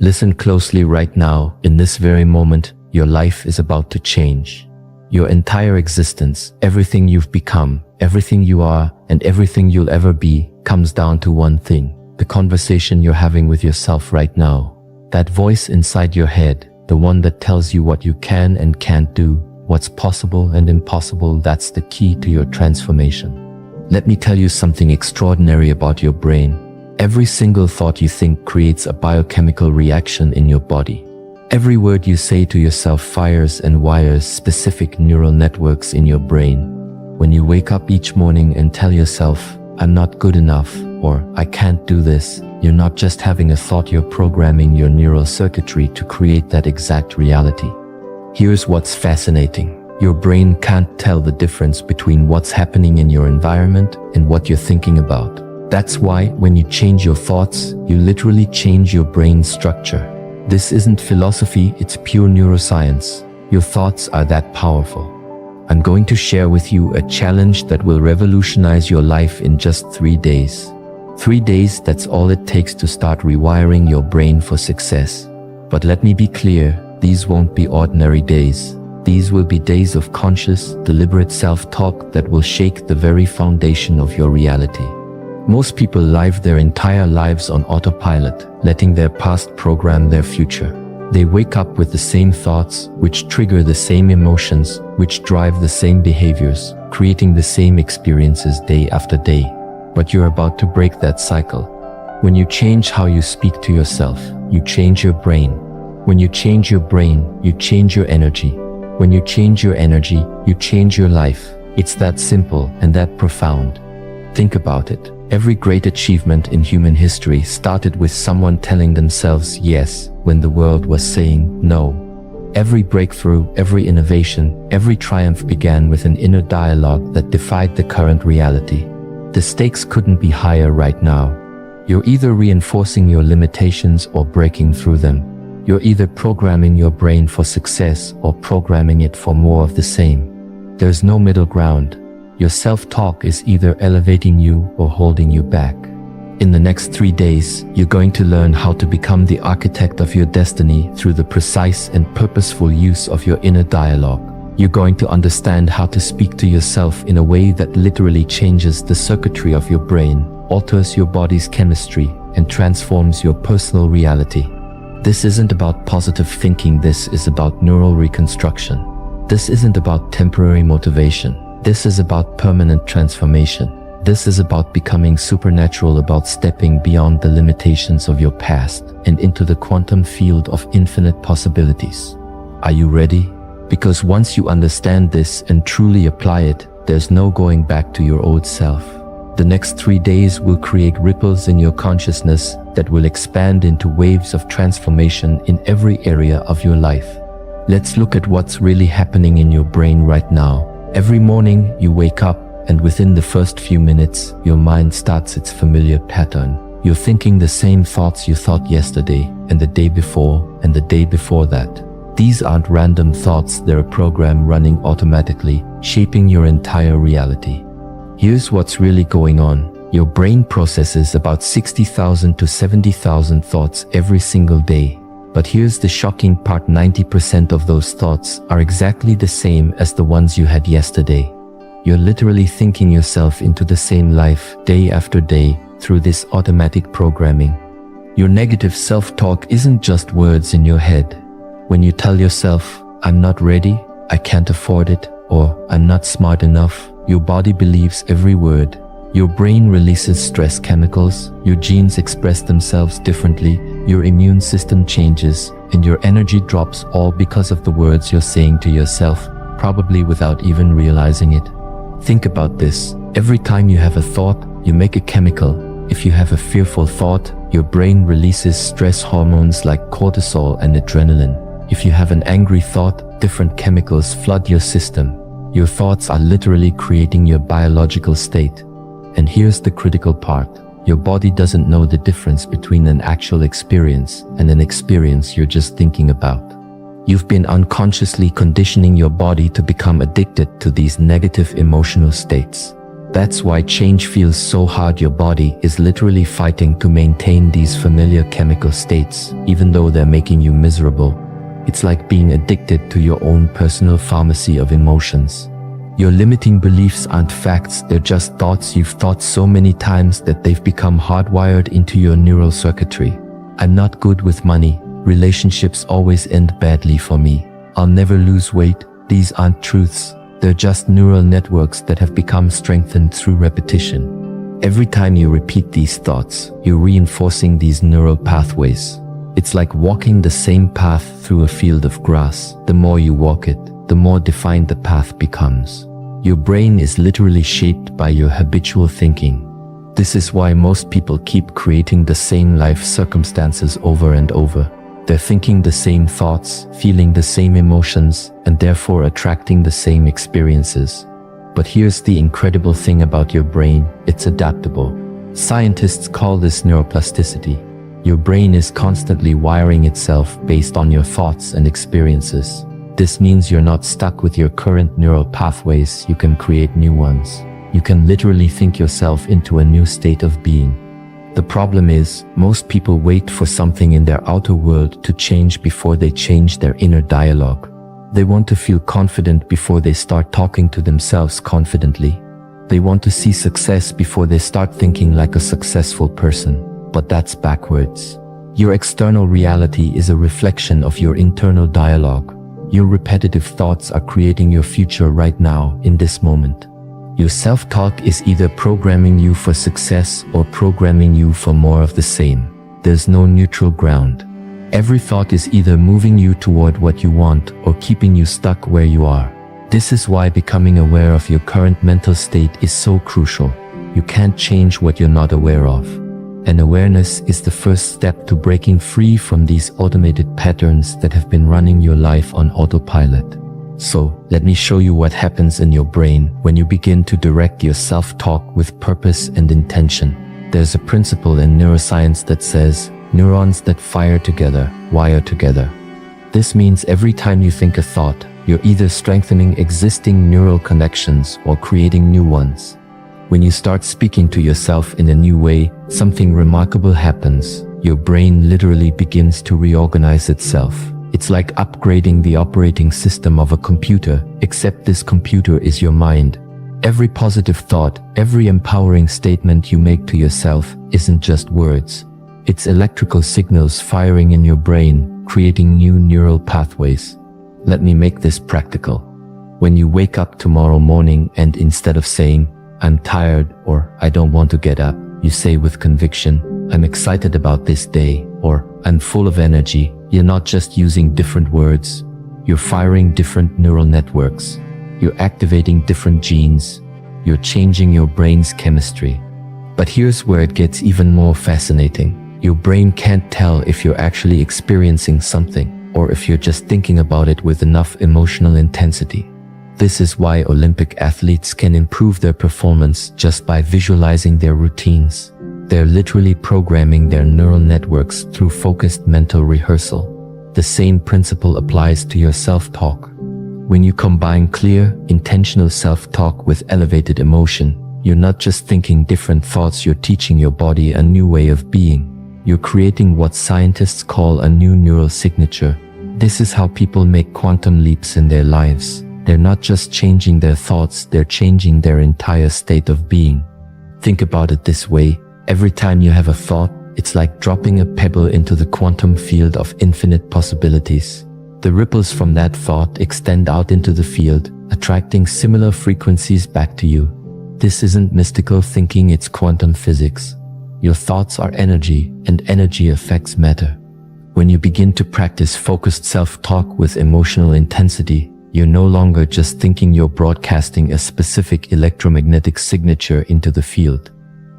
Listen closely right now. In this very moment, your life is about to change. Your entire existence, everything you've become, everything you are, and everything you'll ever be, comes down to one thing: the conversation you're having with yourself right now. That voice inside your head, the one that tells you what you can and can't do, what's possible and impossible, that's the key to your transformation. Let me tell you something extraordinary about your brain. Every single thought you think creates a biochemical reaction in your body. Every word you say to yourself fires and wires specific neural networks in your brain. When you wake up each morning and tell yourself, "I'm not good enough," or "I can't do this," you're not just having a thought, you're programming your neural circuitry to create that exact reality. Here's what's fascinating. Your brain can't tell the difference between what's happening in your environment and what you're thinking about. That's why when you change your thoughts, you literally change your brain structure. This isn't philosophy, it's pure neuroscience. Your thoughts are that powerful. I'm going to share with you a challenge that will revolutionize your life in just 3 days. 3 days, that's all it takes to start rewiring your brain for success. But let me be clear, these won't be ordinary days. These will be days of conscious, deliberate self-talk that will shake the very foundation of your reality. Most people live their entire lives on autopilot, letting their past program their future. They wake up with the same thoughts, which trigger the same emotions, which drive the same behaviors, creating the same experiences day after day. But you're about to break that cycle. When you change how you speak to yourself, you change your brain. When you change your brain, you change your energy. When you change your energy, you change your life. It's that simple and that profound. Think about it. Every great achievement in human history started with someone telling themselves yes when the world was saying no. Every breakthrough, every innovation, every triumph began with an inner dialogue that defied the current reality. The stakes couldn't be higher right now. You're either reinforcing your limitations or breaking through them. You're either programming your brain for success or programming it for more of the same. There's no middle ground. Your self-talk is either elevating you or holding you back. In the next 3 days, you're going to learn how to become the architect of your destiny through the precise and purposeful use of your inner dialogue. You're going to understand how to speak to yourself in a way that literally changes the circuitry of your brain, alters your body's chemistry, and transforms your personal reality. This isn't about positive thinking, this is about neural reconstruction. This isn't about temporary motivation. This is about permanent transformation. This is about becoming supernatural, about stepping beyond the limitations of your past and into the quantum field of infinite possibilities. Are you ready? Because once you understand this and truly apply it, there's no going back to your old self. The next 3 days will create ripples in your consciousness that will expand into waves of transformation in every area of your life. Let's look at what's really happening in your brain right now. Every morning you wake up, and within the first few minutes, your mind starts its familiar pattern. You're thinking the same thoughts you thought yesterday, and the day before, and the day before that. These aren't random thoughts, they're a program running automatically, shaping your entire reality. Here's what's really going on. Your brain processes about 60,000 to 70,000 thoughts every single day. But here's the shocking part, 90% of those thoughts are exactly the same as the ones you had yesterday. You're literally thinking yourself into the same life day after day through this automatic programming. Your negative self-talk isn't just words in your head. When you tell yourself, "I'm not ready, I can't afford it," or "I'm not smart enough," your body believes every word. Your brain releases stress chemicals, your genes express themselves differently, your immune system changes, and your energy drops, all because of the words you're saying to yourself, probably without even realizing it. Think about this. Every time you have a thought, you make a chemical. If you have a fearful thought, your brain releases stress hormones like cortisol and adrenaline. If you have an angry thought, different chemicals flood your system. Your thoughts are literally creating your biological state. And here's the critical part. Your body doesn't know the difference between an actual experience and an experience you're just thinking about. You've been unconsciously conditioning your body to become addicted to these negative emotional states. That's why change feels so hard. Your body is literally fighting to maintain these familiar chemical states, even though they're making you miserable. It's like being addicted to your own personal pharmacy of emotions. Your limiting beliefs aren't facts, they're just thoughts you've thought so many times that they've become hardwired into your neural circuitry. I'm not good with money. Relationships always end badly for me. I'll never lose weight. These aren't truths. They're just neural networks that have become strengthened through repetition. Every time you repeat these thoughts, you're reinforcing these neural pathways. It's like walking the same path through a field of grass. The more you walk it, the more defined the path becomes. Your brain is literally shaped by your habitual thinking. This is why most people keep creating the same life circumstances over and over. They're thinking the same thoughts, feeling the same emotions, and therefore attracting the same experiences. But here's the incredible thing about your brain: it's adaptable. Scientists call this neuroplasticity. Your brain is constantly wiring itself based on your thoughts and experiences. This means you're not stuck with your current neural pathways, you can create new ones. You can literally think yourself into a new state of being. The problem is, most people wait for something in their outer world to change before they change their inner dialogue. They want to feel confident before they start talking to themselves confidently. They want to see success before they start thinking like a successful person. But that's backwards. Your external reality is a reflection of your internal dialogue. Your repetitive thoughts are creating your future right now, in this moment. Your self-talk is either programming you for success or programming you for more of the same. There's no neutral ground. Every thought is either moving you toward what you want or keeping you stuck where you are. This is why becoming aware of your current mental state is so crucial. You can't change what you're not aware of. And awareness is the first step to breaking free from these automated patterns that have been running your life on autopilot. So, let me show you what happens in your brain when you begin to direct your self-talk with purpose and intention. There's a principle in neuroscience that says, neurons that fire together, wire together. This means every time you think a thought, you're either strengthening existing neural connections or creating new ones. When you start speaking to yourself in a new way, something remarkable happens. Your brain literally begins to reorganize itself. It's like upgrading the operating system of a computer, except this computer is your mind. Every positive thought, every empowering statement you make to yourself isn't just words. It's electrical signals firing in your brain, creating new neural pathways. Let me make this practical. When you wake up tomorrow morning and instead of saying, "I'm tired" or "I don't want to get up," you say with conviction, "I'm excited about this day," or "I'm full of energy." You're not just using different words. You're firing different neural networks. You're activating different genes. You're changing your brain's chemistry. But here's where it gets even more fascinating. Your brain can't tell if you're actually experiencing something, or if you're just thinking about it with enough emotional intensity. This is why Olympic athletes can improve their performance just by visualizing their routines. They're literally programming their neural networks through focused mental rehearsal. The same principle applies to your self-talk. When you combine clear, intentional self-talk with elevated emotion, you're not just thinking different thoughts, you're teaching your body a new way of being. You're creating what scientists call a new neural signature. This is how people make quantum leaps in their lives. They're not just changing their thoughts, they're changing their entire state of being. Think about it this way. Every time you have a thought, it's like dropping a pebble into the quantum field of infinite possibilities. The ripples from that thought extend out into the field, attracting similar frequencies back to you. This isn't mystical thinking, it's quantum physics. Your thoughts are energy, and energy affects matter. When you begin to practice focused self-talk with emotional intensity, you're no longer just thinking, you're broadcasting a specific electromagnetic signature into the field.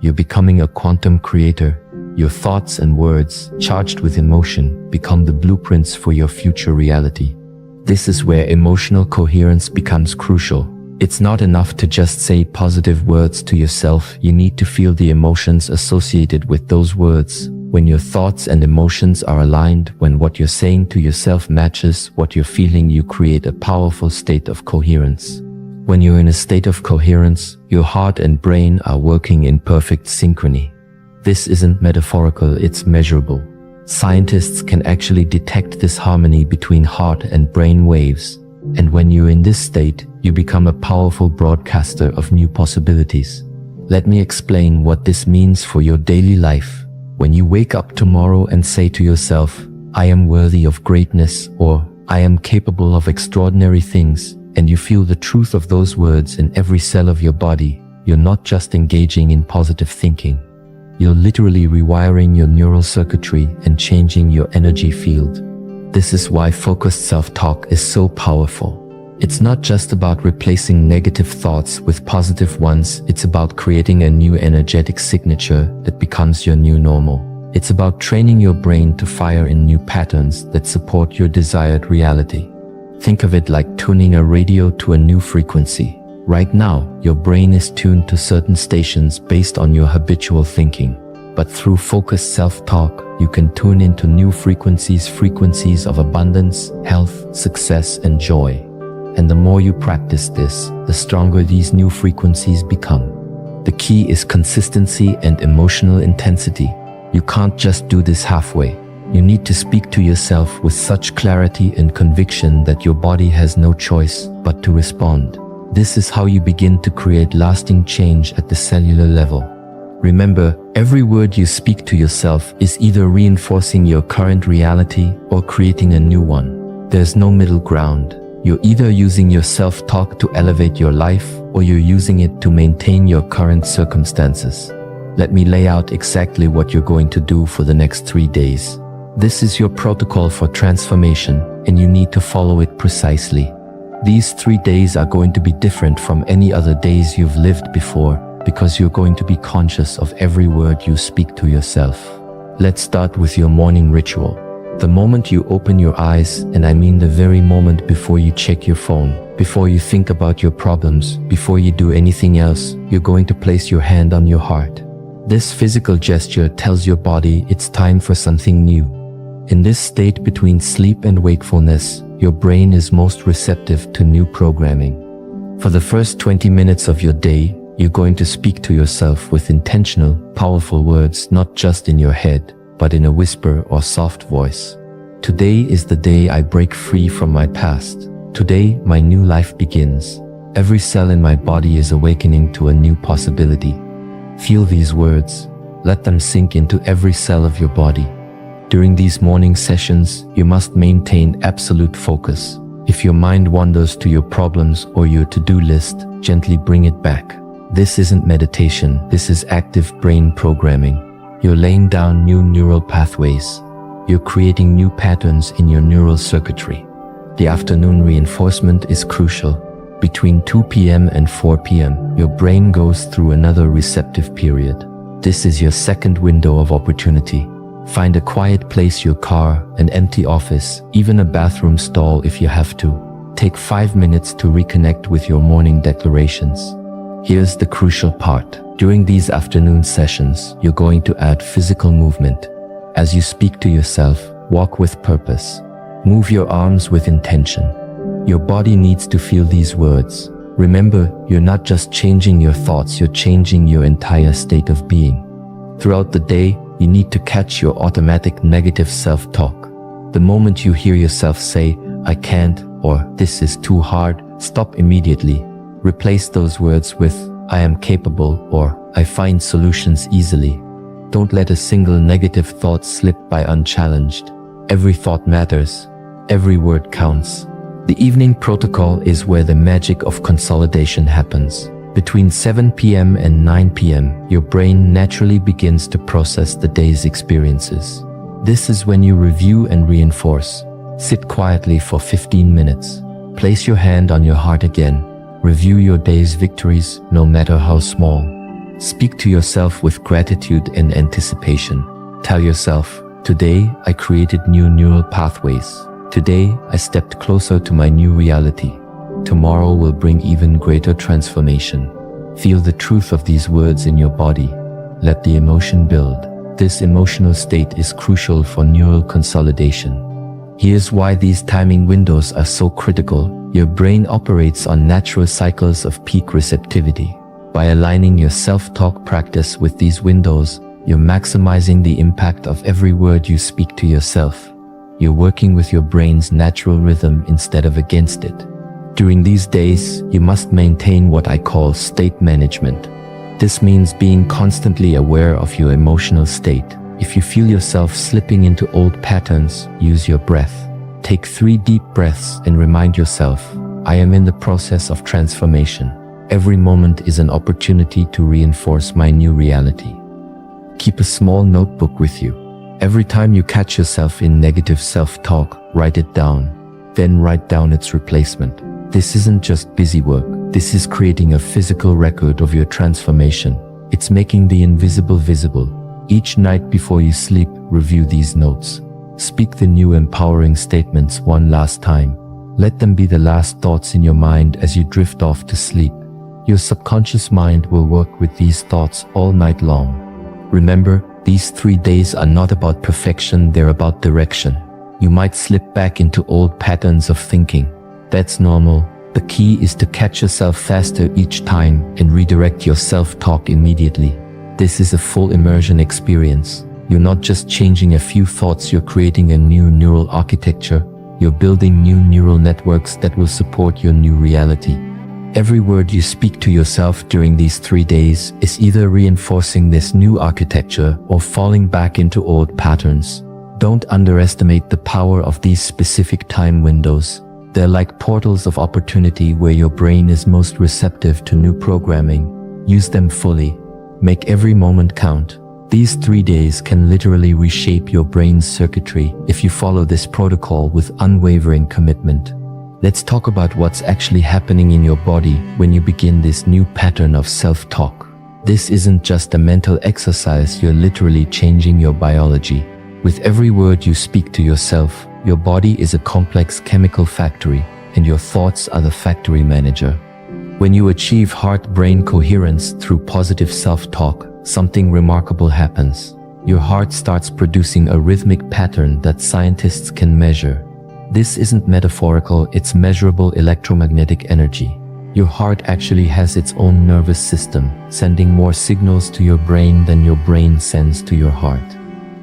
You're becoming a quantum creator. Your thoughts and words, charged with emotion, become the blueprints for your future reality. This is where emotional coherence becomes crucial. It's not enough to just say positive words to yourself, you need to feel the emotions associated with those words. When your thoughts and emotions are aligned, when what you're saying to yourself matches what you're feeling, you create a powerful state of coherence. When you're in a state of coherence, your heart and brain are working in perfect synchrony. This isn't metaphorical, it's measurable. Scientists can actually detect this harmony between heart and brain waves. And when you're in this state, you become a powerful broadcaster of new possibilities. Let me explain what this means for your daily life. When you wake up tomorrow and say to yourself, I am worthy of greatness, or I am capable of extraordinary things, and you feel the truth of those words in every cell of your body, you're not just engaging in positive thinking. You're literally rewiring your neural circuitry and changing your energy field. This is why focused self-talk is so powerful. It's not just about replacing negative thoughts with positive ones, it's about creating a new energetic signature that becomes your new normal. It's about training your brain to fire in new patterns that support your desired reality. Think of it like tuning a radio to a new frequency. Right now, your brain is tuned to certain stations based on your habitual thinking. But through focused self-talk, you can tune into new frequencies of abundance, health, success, and joy. And the more you practice this, the stronger these new frequencies become. The key is consistency and emotional intensity. You can't just do this halfway. You need to speak to yourself with such clarity and conviction that your body has no choice but to respond. This is how you begin to create lasting change at the cellular level. Remember, every word you speak to yourself is either reinforcing your current reality or creating a new one. There's no middle ground. You're either using your self-talk to elevate your life, or you're using it to maintain your current circumstances. Let me lay out exactly what you're going to do for the next 3 days. This is your protocol for transformation, and you need to follow it precisely. These 3 days are going to be different from any other days you've lived before, because you're going to be conscious of every word you speak to yourself. Let's start with your morning ritual. The moment you open your eyes, and I mean the very moment before you check your phone, before you think about your problems, before you do anything else, you're going to place your hand on your heart. This physical gesture tells your body it's time for something new. In this state between sleep and wakefulness, your brain is most receptive to new programming. For the first 20 minutes of your day, you're going to speak to yourself with intentional, powerful words, not just in your head, but in a whisper or soft voice. Today is the day I break free from my past. Today, my new life begins. Every cell in my body is awakening to a new possibility. Feel these words. Let them sink into every cell of your body. During these morning sessions, you must maintain absolute focus. If your mind wanders to your problems or your to-do list, gently bring it back. This isn't meditation, this is active brain programming. You're laying down new neural pathways. You're creating new patterns in your neural circuitry. The afternoon reinforcement is crucial. Between 2 p.m. and 4 p.m., your brain goes through another receptive period. This is your second window of opportunity. Find a quiet place, your car, an empty office, even a bathroom stall if you have to. Take 5 minutes to reconnect with your morning declarations. Here's the crucial part. During these afternoon sessions, you're going to add physical movement. As you speak to yourself, walk with purpose. Move your arms with intention. Your body needs to feel these words. Remember, you're not just changing your thoughts, you're changing your entire state of being. Throughout the day, you need to catch your automatic negative self-talk. The moment you hear yourself say, I can't, or this is too hard, stop immediately. Replace those words with, I am capable, or I find solutions easily. Don't let a single negative thought slip by unchallenged. Every thought matters. Every word counts. The evening protocol is where the magic of consolidation happens. Between 7 p.m. and 9 p.m., your brain naturally begins to process the day's experiences. This is when you review and reinforce. Sit quietly for 15 minutes. Place your hand on your heart again. Review your day's victories, no matter how small. Speak to yourself with gratitude and anticipation. Tell yourself, today I created new neural pathways. Today I stepped closer to my new reality. Tomorrow will bring even greater transformation. Feel the truth of these words in your body. Let the emotion build. This emotional state is crucial for neural consolidation. Here's why these timing windows are so critical. Your brain operates on natural cycles of peak receptivity. By aligning your self-talk practice with these windows, you're maximizing the impact of every word you speak to yourself. You're working with your brain's natural rhythm instead of against it. During these days, you must maintain what I call state management. This means being constantly aware of your emotional state. If you feel yourself slipping into old patterns, use your breath. Take 3 deep breaths and remind yourself, I am in the process of transformation. Every moment is an opportunity to reinforce my new reality. Keep a small notebook with you. Every time you catch yourself in negative self-talk, write it down. Then write down its replacement. This isn't just busy work. This is creating a physical record of your transformation. It's making the invisible visible. Each night before you sleep, review these notes. Speak the new empowering statements one last time. Let them be the last thoughts in your mind as you drift off to sleep. Your subconscious mind will work with these thoughts all night long. Remember, these 3 days are not about perfection, they're about direction. You might slip back into old patterns of thinking. That's normal. The key is to catch yourself faster each time and redirect your self-talk immediately. This is a full immersion experience. You're not just changing a few thoughts, you're creating a new neural architecture. You're building new neural networks that will support your new reality. Every word you speak to yourself during these 3 days is either reinforcing this new architecture or falling back into old patterns. Don't underestimate the power of these specific time windows. They're like portals of opportunity where your brain is most receptive to new programming. Use them fully. Make every moment count. These 3 days can literally reshape your brain's circuitry if you follow this protocol with unwavering commitment. Let's talk about what's actually happening in your body when you begin this new pattern of self-talk. This isn't just a mental exercise, you're literally changing your biology. With every word you speak to yourself, your body is a complex chemical factory, and your thoughts are the factory manager. When you achieve heart-brain coherence through positive self-talk, something remarkable happens. Your heart starts producing a rhythmic pattern that scientists can measure. This isn't metaphorical, it's measurable electromagnetic energy. Your heart actually has its own nervous system, sending more signals to your brain than your brain sends to your heart.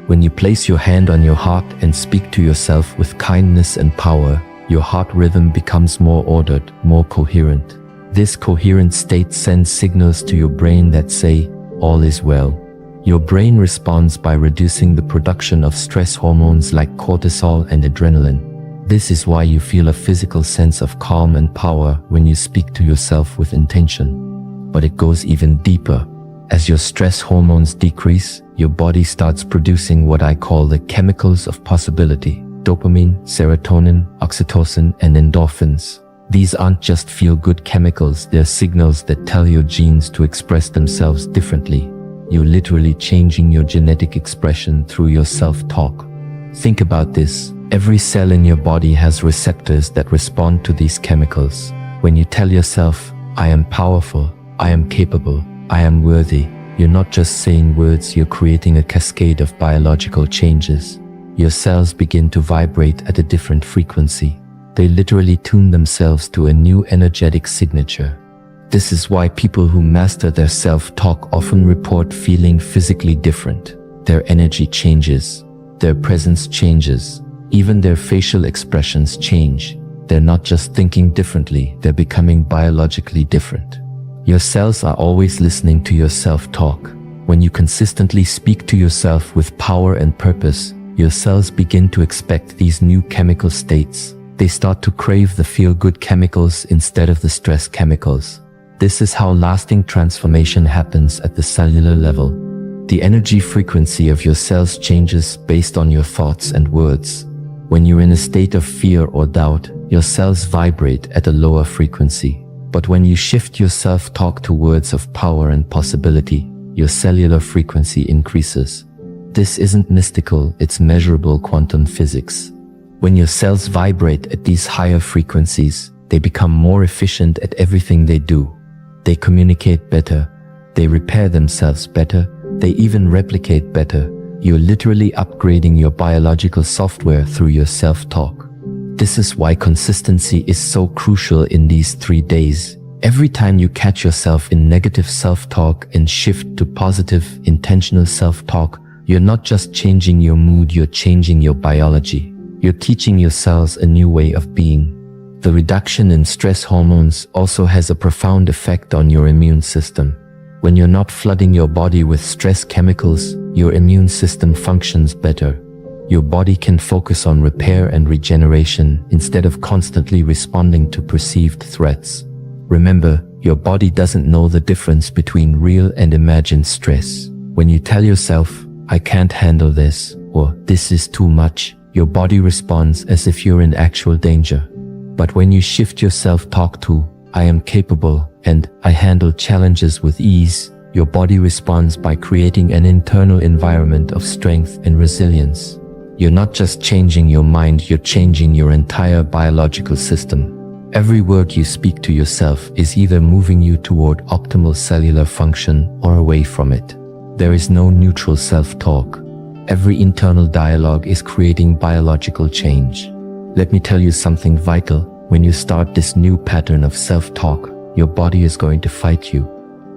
When you place your hand on your heart and speak to yourself with kindness and power, your heart rhythm becomes more ordered, more coherent. This coherent state sends signals to your brain that say, all is well. Your brain responds by reducing the production of stress hormones like cortisol and adrenaline. This is why you feel a physical sense of calm and power when you speak to yourself with intention. But it goes even deeper. As your stress hormones decrease, your body starts producing what I call the chemicals of possibility: dopamine, serotonin, oxytocin, and endorphins. These aren't just feel-good chemicals, they're signals that tell your genes to express themselves differently. You're literally changing your genetic expression through your self-talk. Think about this. Every cell in your body has receptors that respond to these chemicals. When you tell yourself, I am powerful, I am capable, I am worthy, you're not just saying words, you're creating a cascade of biological changes. Your cells begin to vibrate at a different frequency. They literally tune themselves to a new energetic signature. This is why people who master their self-talk often report feeling physically different. Their energy changes, their presence changes, even their facial expressions change. They're not just thinking differently, they're becoming biologically different. Your cells are always listening to your self-talk. When you consistently speak to yourself with power and purpose, your cells begin to expect these new chemical states. They start to crave the feel-good chemicals instead of the stress chemicals. This is how lasting transformation happens at the cellular level. The energy frequency of your cells changes based on your thoughts and words. When you're in a state of fear or doubt, your cells vibrate at a lower frequency. But when you shift your self-talk to words of power and possibility, your cellular frequency increases. This isn't mystical, it's measurable quantum physics. When your cells vibrate at these higher frequencies, they become more efficient at everything they do. They communicate better, they repair themselves better, they even replicate better. You're literally upgrading your biological software through your self-talk. This is why consistency is so crucial in these 3 days. Every time you catch yourself in negative self-talk and shift to positive, intentional self-talk, you're not just changing your mood, you're changing your biology. You're teaching your cells a new way of being. The reduction in stress hormones also has a profound effect on your immune system. When you're not flooding your body with stress chemicals, your immune system functions better. Your body can focus on repair and regeneration instead of constantly responding to perceived threats. Remember, your body doesn't know the difference between real and imagined stress. When you tell yourself, "I can't handle this," or "this is too much," your body responds as if you're in actual danger. But when you shift your self-talk to, "I am capable," and "I handle challenges with ease," your body responds by creating an internal environment of strength and resilience. You're not just changing your mind, you're changing your entire biological system. Every word you speak to yourself is either moving you toward optimal cellular function or away from it. There is no neutral self-talk. Every internal dialogue is creating biological change. Let me tell you something vital. When you start this new pattern of self-talk, your body is going to fight you.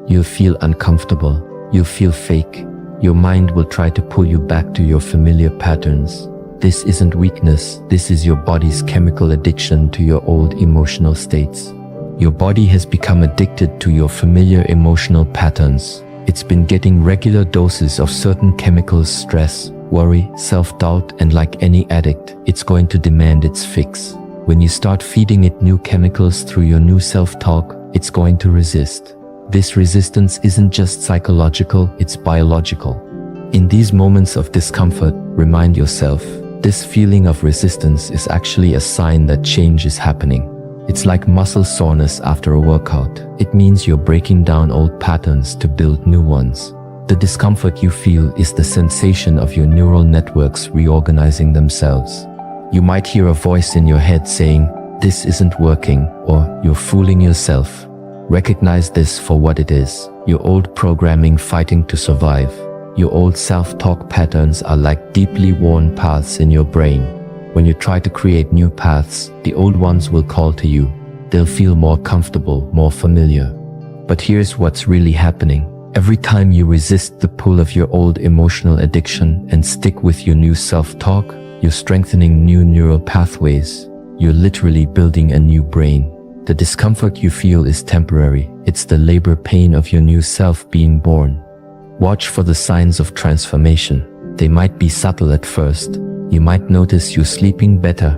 You'll feel uncomfortable. You'll feel fake. Your mind will try to pull you back to your familiar patterns. This isn't weakness. This is your body's chemical addiction to your old emotional states. Your body has become addicted to your familiar emotional patterns. It's been getting regular doses of certain chemicals: stress, worry, self-doubt, and like any addict, it's going to demand its fix. When you start feeding it new chemicals through your new self-talk, it's going to resist. This resistance isn't just psychological, it's biological. In these moments of discomfort, remind yourself, this feeling of resistance is actually a sign that change is happening. It's like muscle soreness after a workout. It means you're breaking down old patterns to build new ones. The discomfort you feel is the sensation of your neural networks reorganizing themselves. You might hear a voice in your head saying, "This isn't working," or "You're fooling yourself." Recognize this for what it is: your old programming fighting to survive. Your old self-talk patterns are like deeply worn paths in your brain. When you try to create new paths, the old ones will call to you. They'll feel more comfortable, more familiar. But here's what's really happening. Every time you resist the pull of your old emotional addiction and stick with your new self-talk, you're strengthening new neural pathways. You're literally building a new brain. The discomfort you feel is temporary. It's the labor pain of your new self being born. Watch for the signs of transformation. They might be subtle at first. You might notice you're sleeping better.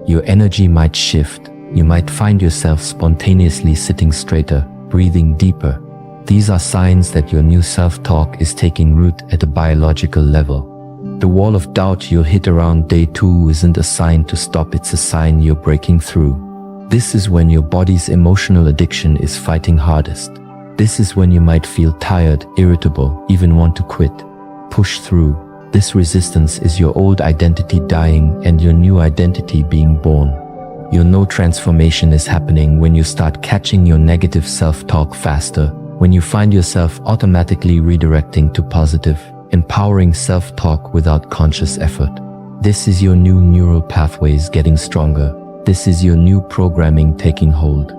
Your energy might shift. You might find yourself spontaneously sitting straighter, breathing deeper. These are signs that your new self-talk is taking root at a biological level. The wall of doubt you'll hit around day 2 isn't a sign to stop, it's a sign you're breaking through. This is when your body's emotional addiction is fighting hardest. This is when you might feel tired, irritable, even want to quit. Push through. This resistance is your old identity dying and your new identity being born. You'll know transformation is happening when you start catching your negative self-talk faster, when you find yourself automatically redirecting to positive, empowering self-talk without conscious effort. This is your new neural pathways getting stronger. This is your new programming taking hold.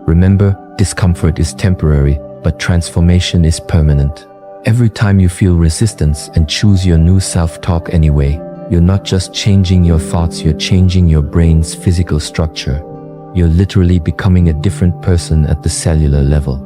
Remember, discomfort is temporary, but transformation is permanent. Every time you feel resistance and choose your new self-talk anyway, you're not just changing your thoughts, you're changing your brain's physical structure. You're literally becoming a different person at the cellular level.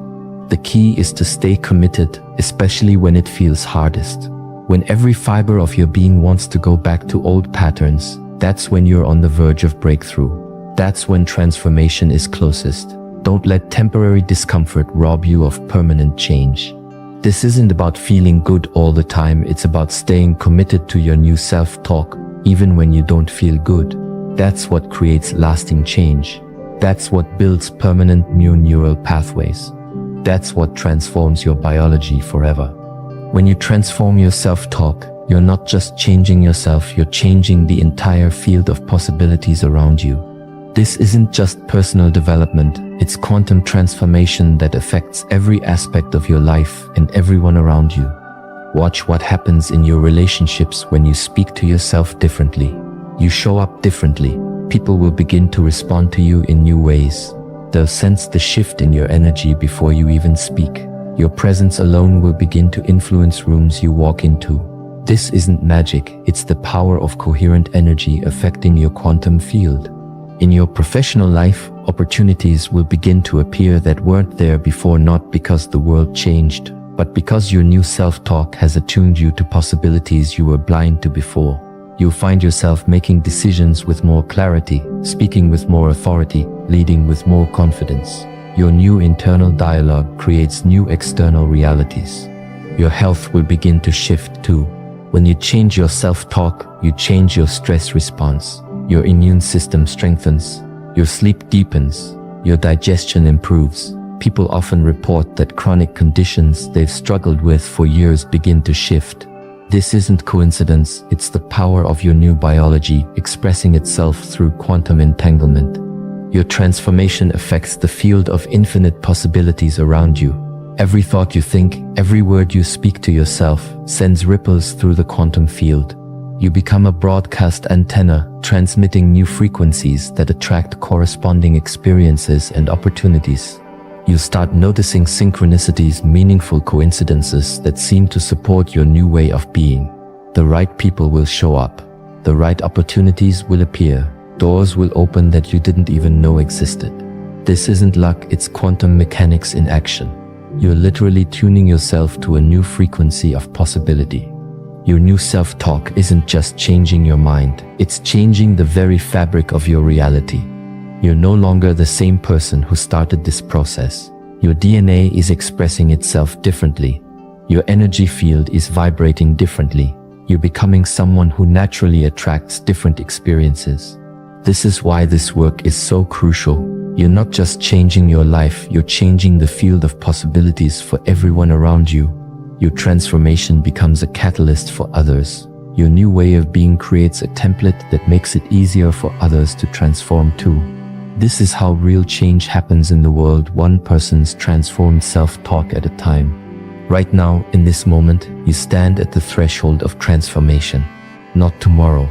The key is to stay committed, especially when it feels hardest. When every fiber of your being wants to go back to old patterns, that's when you're on the verge of breakthrough. That's when transformation is closest. Don't let temporary discomfort rob you of permanent change. This isn't about feeling good all the time, it's about staying committed to your new self-talk, even when you don't feel good. That's what creates lasting change. That's what builds permanent new neural pathways. That's what transforms your biology forever. When you transform your self-talk, you're not just changing yourself, you're changing the entire field of possibilities around you. This isn't just personal development, it's quantum transformation that affects every aspect of your life and everyone around you. Watch what happens in your relationships when you speak to yourself differently. You show up differently. People will begin to respond to you in new ways. They'll sense the shift in your energy before you even speak. Your presence alone will begin to influence rooms you walk into. This isn't magic, it's the power of coherent energy affecting your quantum field. In your professional life, opportunities will begin to appear that weren't there before, not because the world changed, but because your new self-talk has attuned you to possibilities you were blind to before. You'll find yourself making decisions with more clarity, speaking with more authority, leading with more confidence. Your new internal dialogue creates new external realities. Your health will begin to shift too. When you change your self-talk, you change your stress response. Your immune system strengthens, your sleep deepens, your digestion improves. People often report that chronic conditions they've struggled with for years begin to shift. This isn't coincidence, it's the power of your new biology expressing itself through quantum entanglement. Your transformation affects the field of infinite possibilities around you. Every thought you think, every word you speak to yourself, sends ripples through the quantum field. You become a broadcast antenna, transmitting new frequencies that attract corresponding experiences and opportunities. You start noticing synchronicities, meaningful coincidences that seem to support your new way of being. The right people will show up. The right opportunities will appear. Doors will open that you didn't even know existed. This isn't luck, it's quantum mechanics in action. You're literally tuning yourself to a new frequency of possibility. Your new self-talk isn't just changing your mind, it's changing the very fabric of your reality. You're no longer the same person who started this process. Your DNA is expressing itself differently. Your energy field is vibrating differently. You're becoming someone who naturally attracts different experiences. This is why this work is so crucial. You're not just changing your life, you're changing the field of possibilities for everyone around you. Your transformation becomes a catalyst for others. Your new way of being creates a template that makes it easier for others to transform too. This is how real change happens in the world, one person's transformed self-talk at a time. Right now, in this moment, you stand at the threshold of transformation. Not tomorrow,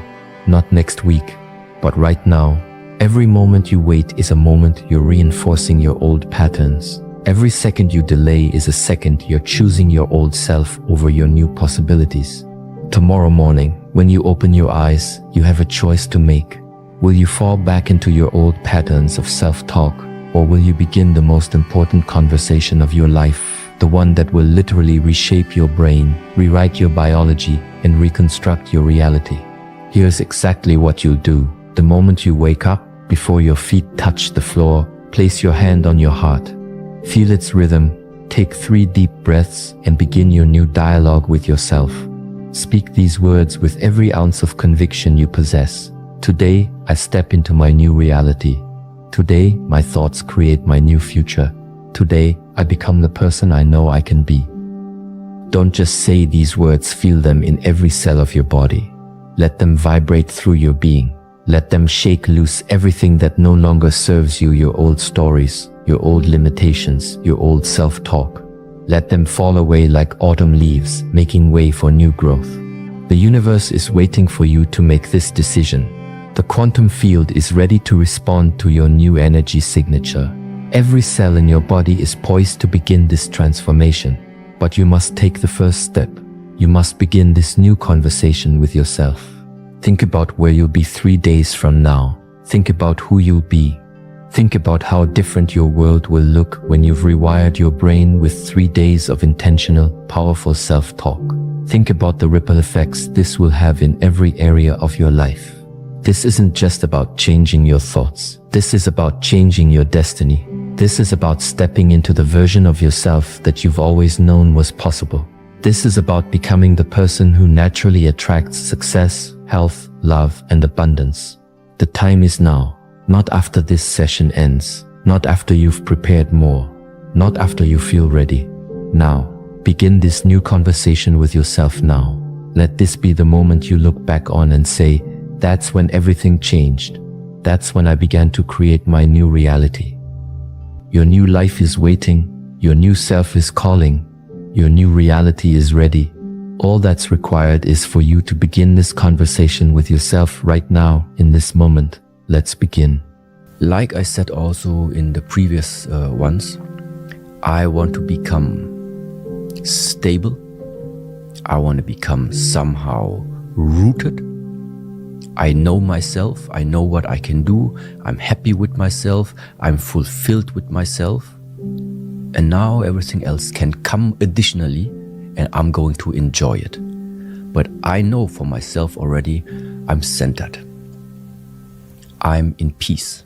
not next week, but right now. Every moment you wait is a moment you're reinforcing your old patterns. Every second you delay is a second you're choosing your old self over your new possibilities. Tomorrow morning, when you open your eyes, you have a choice to make. Will you fall back into your old patterns of self-talk, or will you begin the most important conversation of your life, the one that will literally reshape your brain, rewrite your biology, and reconstruct your reality? Here's exactly what you'll do. The moment you wake up, before your feet touch the floor, place your hand on your heart. Feel its rhythm, take 3 deep breaths, and begin your new dialogue with yourself. Speak these words with every ounce of conviction you possess. Today, I step into my new reality. Today, my thoughts create my new future. Today, I become the person I know I can be. Don't just say these words, feel them in every cell of your body. Let them vibrate through your being. Let them shake loose everything that no longer serves you, your old stories, your old limitations, your old self-talk. Let them fall away like autumn leaves, making way for new growth. The universe is waiting for you to make this decision. The quantum field is ready to respond to your new energy signature. Every cell in your body is poised to begin this transformation. But you must take the first step. You must begin this new conversation with yourself. Think about where you'll be 3 days from now. Think about who you'll be. Think about how different your world will look when you've rewired your brain with 3 days of intentional, powerful self-talk. Think about the ripple effects this will have in every area of your life. This isn't just about changing your thoughts. This is about changing your destiny. This is about stepping into the version of yourself that you've always known was possible. This is about becoming the person who naturally attracts success, health, love, and abundance. The time is now. Not after this session ends. Not after you've prepared more. Not after you feel ready. Now. Begin this new conversation with yourself now. Let this be the moment you look back on and say, that's when everything changed. That's when I began to create my new reality. Your new life is waiting. Your new self is calling. Your new reality is ready. All that's required is for you to begin this conversation with yourself right now, in this moment. let's begin. Like I said also in the previous ones, I want to become stable. I want to become somehow rooted. I know myself. I know what I can do. I'm happy with myself. I'm fulfilled with myself. And now everything else can come additionally, and I'm going to enjoy it. But I know for myself already, I'm centered. I'm in peace.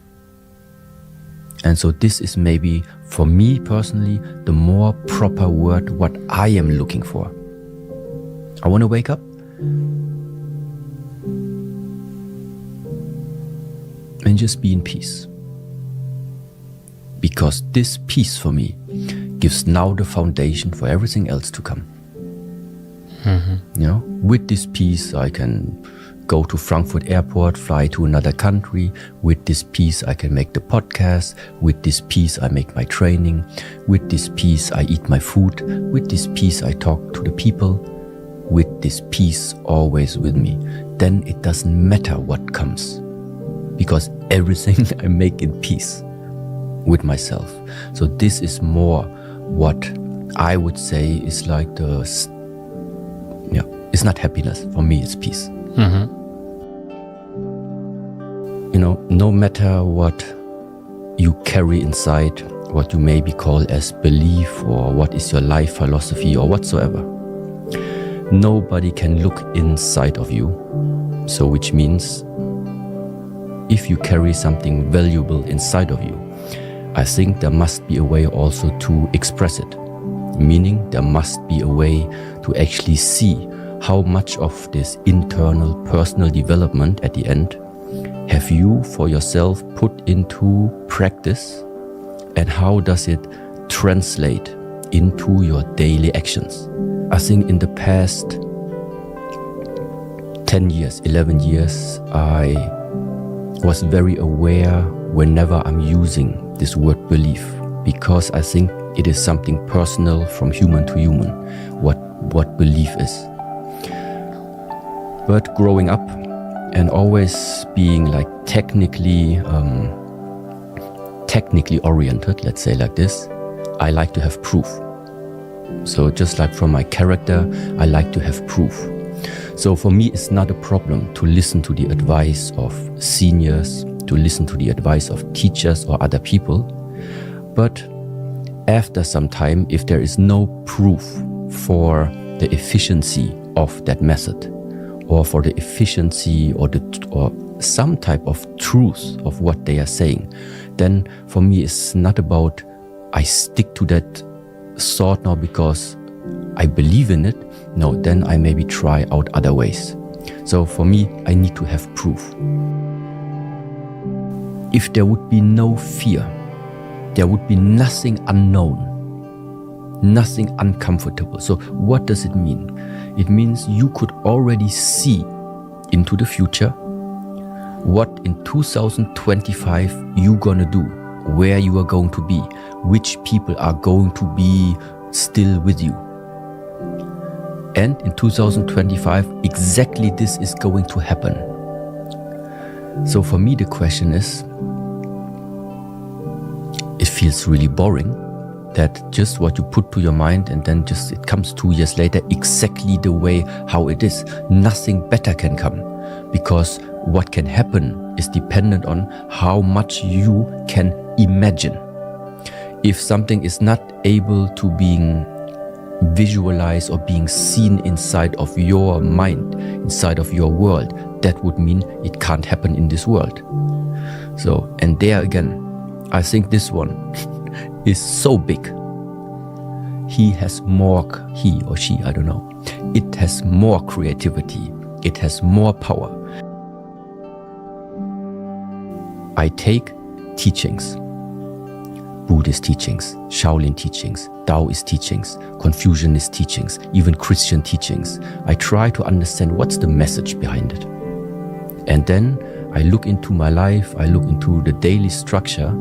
And so this is maybe, for me personally, the more proper word what I am looking for. I want to wake up and just be in peace. Because this peace for me gives now the foundation for everything else to come. With this peace, I can go to Frankfurt airport, fly to another country. With this peace, I can make the podcast. With this peace, I make my training. With this peace, I eat my food. With this peace, I talk to the people. With this peace always with me. Then it doesn't matter what comes, because everything I make in peace with myself. So this is more what I would say is like it's not happiness. For me, it's peace. No matter what you carry inside, what you maybe call as belief, or what is your life philosophy or whatsoever, nobody can look inside of you. So which means if you carry something valuable inside of you, I think there must be a way also to express it. Meaning there must be a way to actually see how much of this internal personal development at the end have you for yourself put into practice, and how does it translate into your daily actions. I think in the past 10 years, 11 years, I was very aware whenever I'm using this word belief, because I think it is something personal from human to human, what belief is. But growing up and always being like technically oriented, let's say like this, I like to have proof. So just like from my character, I like to have proof. So for me, it's not a problem to listen to the advice of seniors, to listen to the advice of teachers or other people. But after some time, if there is no proof for the efficiency of that method, or for the efficiency or some type of truth of what they are saying, then for me it's not about I stick to that thought now because I believe in it. No, then I maybe try out other ways. So for me, I need to have proof. If there would be no fear, there would be nothing unknown, nothing uncomfortable. So what does it mean? It means you could already see into the future what in 2025 you're gonna do, where you are going to be, which people are going to be still with you. And in 2025, exactly this is going to happen. So for me, the question is, it feels really boring that just what you put to your mind and then just it comes 2 years later exactly the way how it is. Nothing better can come, because what can happen is dependent on how much you can imagine. If something is not able to being visualized or being seen inside of your mind, inside of your world, that would mean it can't happen in this world. So, and there again, I think this one is so big. He or she, I don't know. It has more creativity. It has more power. I take teachings, Buddhist teachings, Shaolin teachings, Taoist teachings, Confucianist teachings, even Christian teachings. I try to understand what's the message behind it. And then I look into my life, I look into the daily structure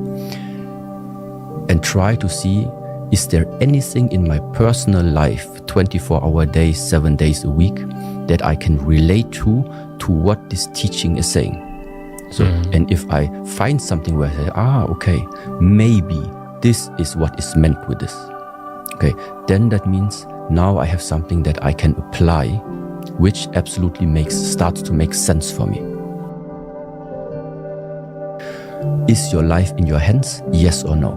and try to see, is there anything in my personal life, 24-hour days, 7 days a week, that I can relate to what this teaching is saying? So, and if I find something where I say, okay, maybe this is what is meant with this. Okay, then that means now I have something that I can apply, which absolutely starts to make sense for me. Is your life in your hands? Yes or no?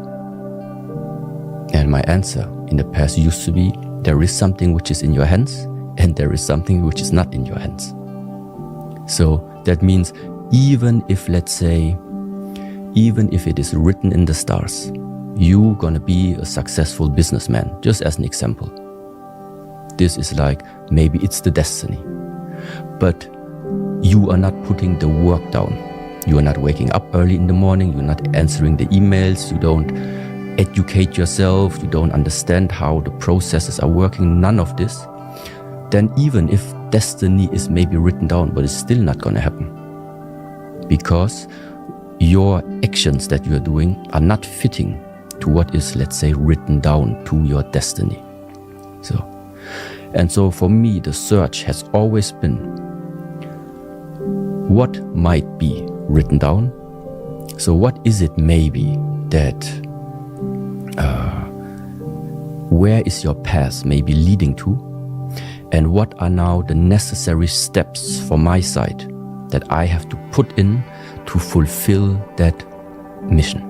And my answer in the past used to be, there is something which is in your hands, and there is something which is not in your hands. So that means even if, let's say, even if it is written in the stars, you're gonna be a successful businessman, just as an example. This is like, maybe it's the destiny. But you are not putting the work down. You are not waking up early in the morning, you're not answering the emails, you don't educate yourself, you don't understand how the processes are working, none of this. Then even if destiny is maybe written down, but it's still not gonna happen. Because your actions that you are doing are not fitting to what is, let's say, written down to your destiny. So for me, the search has always been, what might be written down? So what is it maybe that, where is your path maybe leading to? And what are now the necessary steps for my side that I have to put in to fulfill that mission?